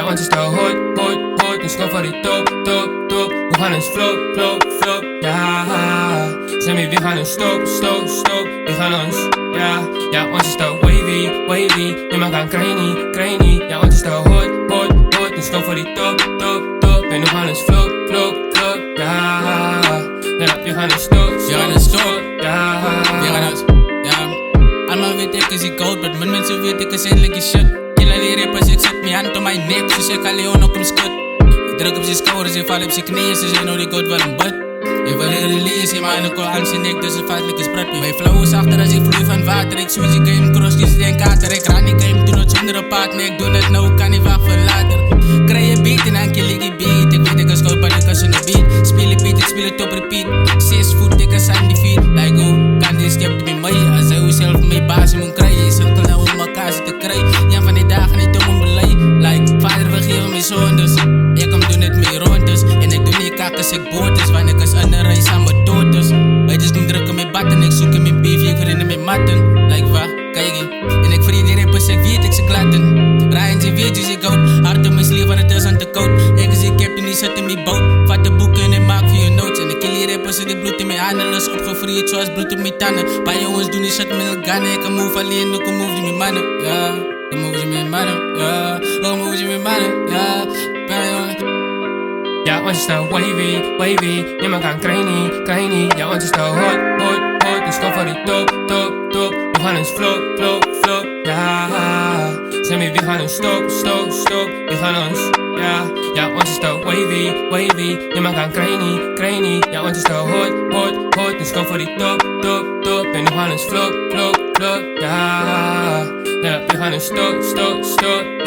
ons is te hot, hot, hot. Dus kom voor die top, top, top. We gaan eens flop, flop, flop, ja. Sammy, we gaan eens stop, stop, stop. We gaan ons, ja, ons is te wavy, wavy. Niemand kan krijgen, ja, ons is te hot, hot, hot. Dus kom voor die top, top, top. En we gaan eens flop, flop, flop, ja. We gaan eens stop, stop, ja. Allemaal weet ik is ik goud, maar mijn mensen weet ik is eindelijk shit. Killen die rappers, ik zet mijn hand op mijn nek, dus ik ga Leon ook om skut. Ik druk op zijn schouders, ik val op zijn knieën, ze zijn nou die goud wel een bud. Ik wil hier release, je man ook al aan zijn nek, dus een vaatelijke sprat. Mijn flow is achter als ik vloei van water, ik switch die game cross, die steen kater. Ik raad die game, doe het zonder een partner, ik doe het nou, kan niet wacht voor later. Krijg je beat en dan kill ik die beat, ik weet ik is goud, maar ik als een beat. Speel je beat, ik speel het op repeat. 6 voet, ik is aan die feet, like oh, kan die skip met mij. Als hij zelf mijn baas in moet krijgen, je cirkel nou om elkaar zitten krijgen. Ja, van die dagen niet om een beleid, like vader we geven mijn zoon dus. Ik kom doen het mee rondes, en ik doe niet kak als ik boord is, want ik is aan de reis aan mijn dood dus. Wij dus doen drukken met batten, ik zoek in mijn beef, ik vrienden met matten. Like wat, kijk je, en ik vriend die rappers, ik weet ik ze klatten. Ryan ze weet dus ik houd, hard op mijn sleeve, want het is aan te koud. Ik is ik heb die niet zet in mijn boot, vat de boeken en maak voor je notes. En ik kill die rappers en die bloed in mijn handen, is opgevrijd zoals bloed op mijn tanden. Paar jongens doen die shit met elkaar, ik kan move alleen, ik kan move die met mannen, ja. Dan move je met mannen, ja. Dan move je met mannen, ja. Ja, ons is te wavy, wavy. Niemand kan krijgen, ja, ons is te hot, hot, hot. Dus kom voor die top, top, top. We gaan eens flop, flop, flop, ja. Sammy, we gaan eens stop, stop, stop. We gaan ons, ja, ons is te wavy, wavy. Niemand kan krijgen, ja, ons is te hot, hot, hot. Dus kom voor die top, top, top. En we gaan eens flop, flop, flop, ja. We gaan eens stop, stop, stop.